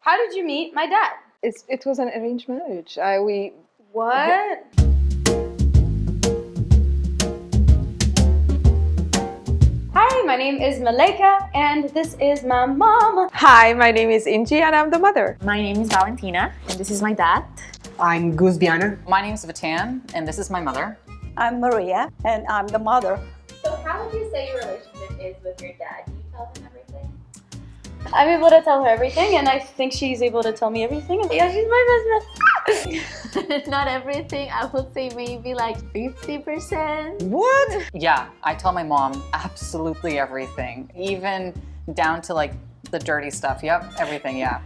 How did you meet my dad? It was an arranged marriage. What? Hi, my name is Malaika, and this is my mama. Hi, my name is Inji, and I'm the mother. My name is Valentina, and this is my dad. I'm Gus Viana. My name's Vatan, and this is my mother. I'm Maria, and I'm the mother. So how would you say your relationship is with your dad? Do you tell him everything? I'm able to tell her everything, and I think she's able to tell me everything. Yeah, she's my best friend. Not everything. I would say maybe like 50%. What? Yeah, I tell my mom absolutely everything, even down to like the dirty stuff. Yep, everything, yeah.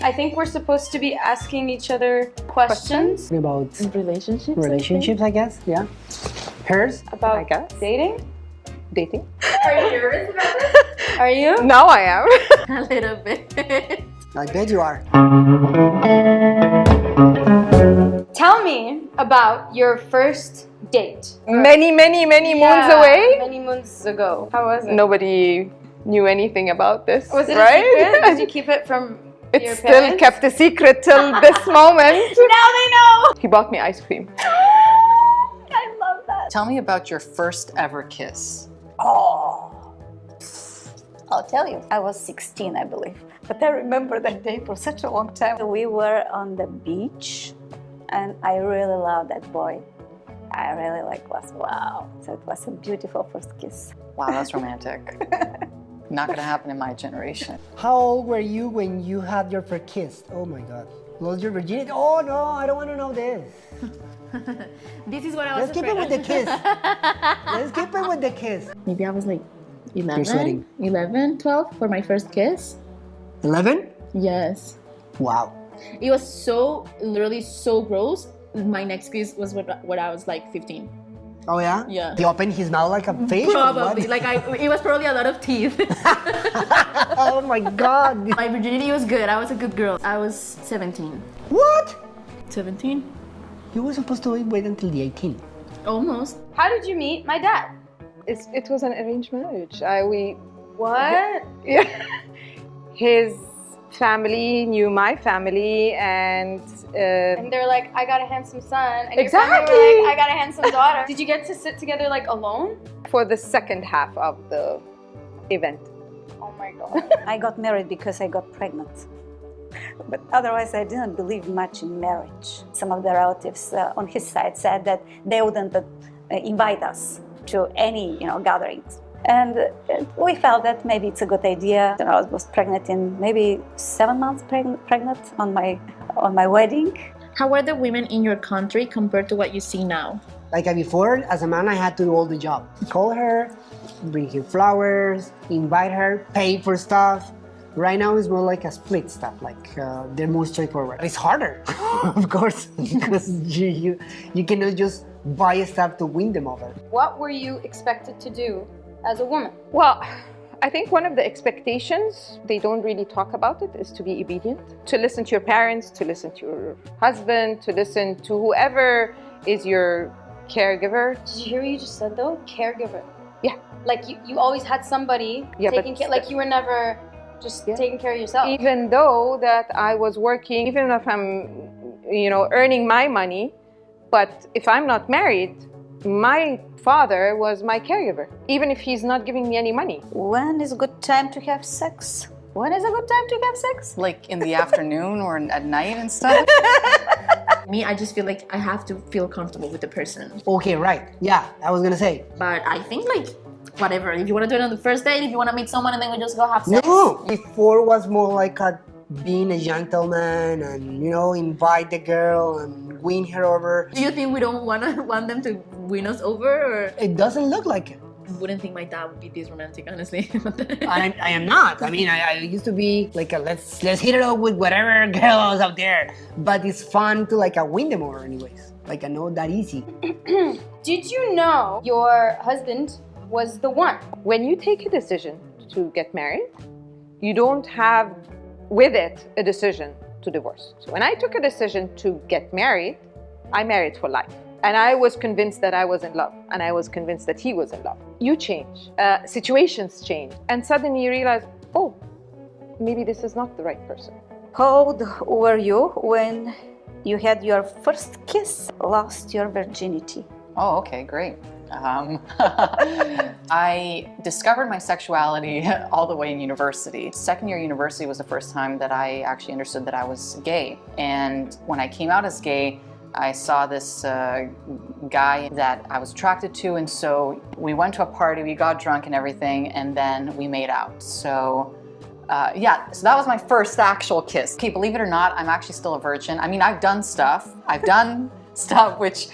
I think we're supposed to be asking each other questions About Relationships. I guess. Yeah. Hers? about I guess. dating. Dating? Are you nervous about it? Are you? Now I am. A little bit. I bet you are. Tell me about your first date. Many moons Yeah, away. Many moons ago. How was it? Nobody knew anything about this. Was it right? a secret? Did you keep it from It's your still parents? kept a secret till this moment. Now they know! He bought me ice cream. I love that. Tell me about your first ever kiss. I'll tell you, I was 16, I believe. But I remember that day for such a long time. We were on the beach, and I really loved that boy. I really was wow. So it was a beautiful first kiss. Wow, that's romantic. Not gonna happen in my generation. How old were you when you had your first kiss? Oh my God. Lost your virginity? Oh no, I don't want to know this. This is what I was Let's keep it with the kiss. Let's keep it with the kiss. Maybe I was like You're sweating. 11, 12 for my first kiss. 11? Yes. Wow. It was literally so gross. My next kiss was when I was like 15. Oh yeah? Yeah. He opened his mouth like a fish? or Probably. what? Like it was probably a lot of teeth. Oh my God. My virginity was good. I was a good girl. I was 17. What? 17? You were supposed to wait until the 18. Almost. How did you meet my dad? It was an arranged marriage. What? Yeah. His family knew my family, and And they're like, I got a handsome son. And Exactly. your family were like, I got a handsome daughter. Did you get to sit together like alone? for the second half of the event. Oh my god. I got married because I got pregnant. But otherwise, I didn't believe much in marriage. Some of the relatives on his side said that they wouldn't invite us to any, gatherings. And we felt that maybe it's a good idea. I was pregnant in maybe 7 months pregnant on my wedding. How were the women in your country compared to what you see now? Like before, as a man, I had to do all the job. Call her, bring her flowers, invite her, pay for stuff. Right now, it's more like a split stuff. Like they're more straightforward. It's harder, of course, because you cannot just buy stuff to win them over. What were you expected to do as a woman? Well, I think one of the expectations, they don't really talk about it, is to be obedient, to listen to your parents, to listen to your husband, to listen to whoever is your caregiver. Did you hear what you just said though? Caregiver. Yeah. Like you always had somebody Yeah, taking but- care, like you were never just Yeah. taking care of yourself. Even though that I was working, even if I'm, earning my money, but if I'm not married, my father was my caregiver, even if he's not giving me any money. When is a good time to have sex? When is a good time to have sex? Like in the afternoon or at night and stuff. Me, I just feel like I have to feel comfortable with the person. Okay, right. Yeah, I was gonna say. But I think like whatever. If you want to do it on the first date, if you want to meet someone and then we just go have sex. No, before was more like being a gentleman and invite the girl and win her over. Do you think we don't want them to win us over, or It doesn't look like it. I wouldn't think my dad would be this romantic, honestly. I am not. I mean, I used to be like let's hit it up with whatever girls out there. But it's fun to win them over anyways. Like I know that easy. Did you know your husband was the one? When you take a decision to get married, you don't have with it a decision to divorce. So when I took a decision to get married, I married for life. And I was convinced that I was in love, and I was convinced that he was in love. You change, situations change, and suddenly you realize, oh, maybe this is not the right person. How old were you when you had your first kiss, lost your virginity? Oh, okay, great. I discovered my sexuality all the way in university. Second year university was the first time that I actually understood that I was gay. And when I came out as gay, I saw this guy that I was attracted to, and so we went to a party, we got drunk and everything, and then we made out. So yeah, so that was my first actual kiss. Okay, believe it or not, I'm actually still a virgin. I mean, I've done stuff which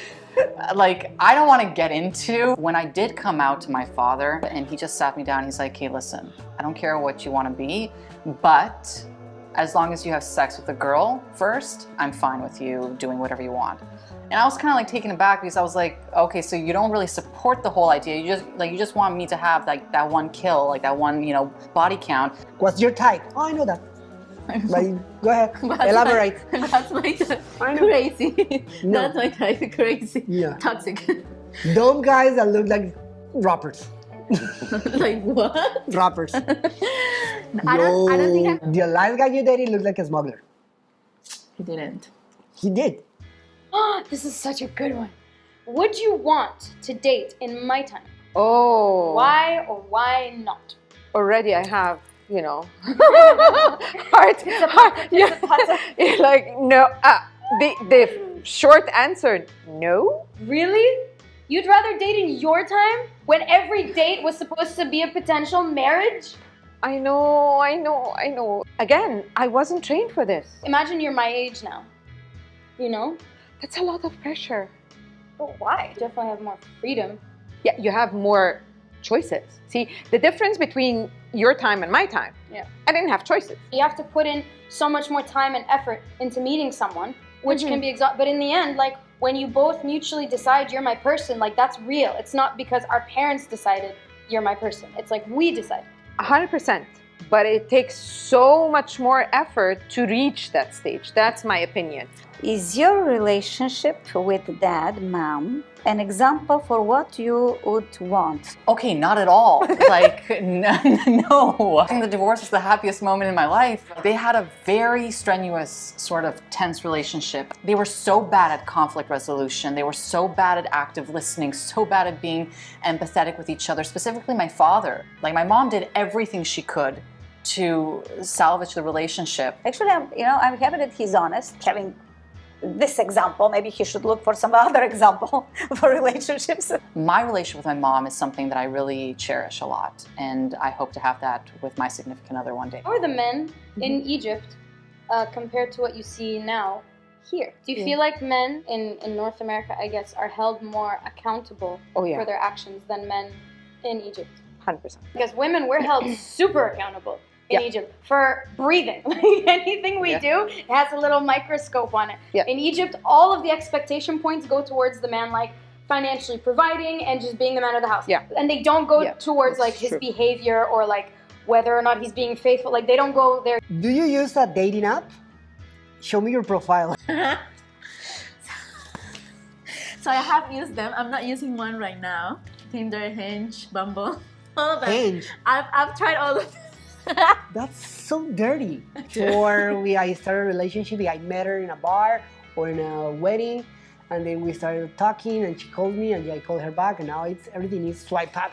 like I don't want to get into. When I did come out to my father, and he just sat me down, he's like, hey, listen, I don't care what you want to be, but as long as you have sex with a girl first, I'm fine with you doing whatever you want. And I was kind of like taken aback because I was like, okay, so you don't really support the whole idea. You just want me to have like that one kill, like that one, body count. What's your type? Oh, I know that. But go ahead, elaborate. That's my type. I know. Crazy. No. That's my type. Crazy. Yeah. Toxic. Dumb guys that look like rappers. Like what? Rappers. I don't think The last guy you dated looked like a smuggler. I didn't. He did. This is such a good one. Would you want to date in my time? Oh. Why or why not? Already I have, heart. Yeah. Like, no. The short answer, no. Really? You'd rather date in your time when every date was supposed to be a potential marriage? I know. Again, I wasn't trained for this. Imagine you're my age now. That's a lot of pressure. But why? Definitely have more freedom. Yeah, you have more choices. See, the difference between your time and my time. Yeah. I didn't have choices. You have to put in so much more time and effort into meeting someone, which can be exhausting. But in the end, like when you both mutually decide you're my person, like that's real. It's not because our parents decided you're my person. It's like we decided. 100%. But it takes so much more effort to reach that stage. That's my opinion. Is your relationship with dad, mom, an example for what you would want? Okay, not at all. Like, no. I think the divorce was the happiest moment in my life. They had a very strenuous, sort of tense relationship. They were so bad at conflict resolution. They were so bad at active listening, so bad at being empathetic with each other, specifically my father. Like, my mom did everything she could to salvage the relationship. Actually, I'm happy that he's honest, having this example. Maybe he should look for some other example for relationships. My relationship with my mom is something that I really cherish a lot, and I hope to have that with my significant other one day. How are the men in Egypt compared to what you see now here? Do you feel like men in North America, I guess, are held more accountable Oh, yeah. for their actions than men in Egypt? 100%. Because women, we're held super accountable in Yeah. Egypt for breathing. Like anything we do, it has a little microscope on it. Yeah. In Egypt, all of the expectation points go towards the man, like financially providing and just being the man of the house. Yeah. And they don't go Yeah, towards that's like his true. behavior or like whether or not he's being faithful. Like they don't go there. Do you use a dating app? Show me your profile. So I have used them. I'm not using one right now. Tinder, Hinge, Bumble. All of them. Hinge. I've tried all of them. That's so dirty. I started a relationship. I met her in a bar or in a wedding, and then we started talking, and she called me, and I called her back, and now everything is swipe up,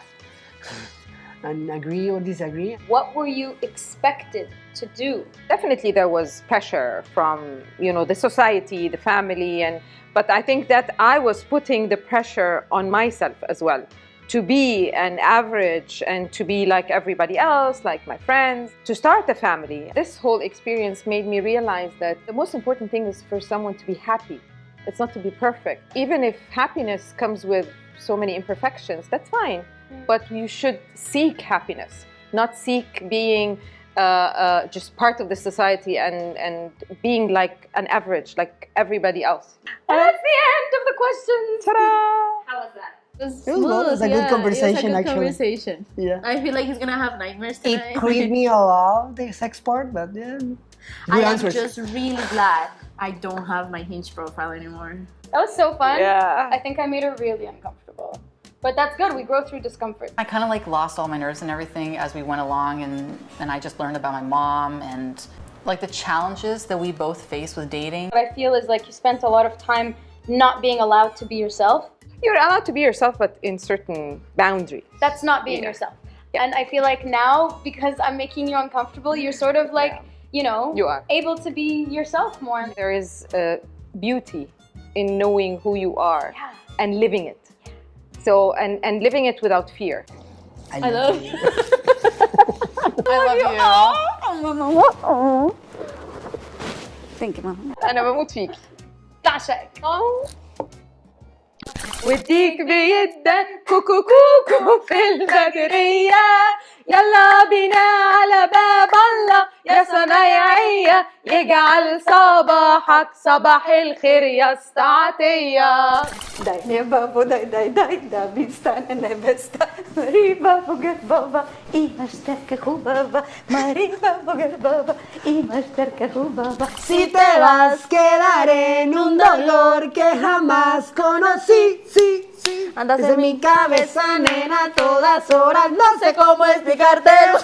and agree or disagree. What were you expected to do? Definitely there was pressure from, the society, the family, but I think that I was putting the pressure on myself as well, to be an average and to be like everybody else, like my friends, to start a family. This whole experience made me realize that the most important thing is for someone to be happy. It's not to be perfect. Even if happiness comes with so many imperfections, that's fine. But you should seek happiness, not seek being just part of the society and being like an average, like everybody else. And that's the end of the questions. Ta-da! How was that? It was It was a good conversation, it was a good actually. conversation. Yeah. I feel like he's gonna have nightmares tonight. It creeped me a lot, the sex part, but yeah, good I am answers. just really glad I don't have my Hinge profile anymore. That was so fun. Yeah. I think I made her really uncomfortable. But that's good. We grow through discomfort. I kind of like lost all my nerves and everything as we went along, and I just learned about my mom and like the challenges that we both face with dating. What I feel is like you spent a lot of time not being allowed to be yourself. You're allowed to be yourself, but in certain boundaries. That's not being yourself. And I feel like now, because I'm making you uncomfortable, you're sort of like, you know, You are. able to be yourself more. There is beauty in knowing who you are Yeah. and living it. So, and living it without fear. I love you. I love you. Thank you, Mama. أنا بموت فيك. بعشقك. وديك بيدك كوكو كوكو في البدرية، يلا بينا على باب الله يا صنايعية، يجعل صباحك صباح الخير يا استعطية. Daj babo, daj, da bistane nebesta. Mari babo, ger baba, imaš terke hubaba. Mari babo, ger baba, imaš terke hubaba. Si te vas, quedaré en un dolor que jamás conocí, sí. Andas Desde mi cabeza, nena, a todas horas, no sé cómo explicártelo.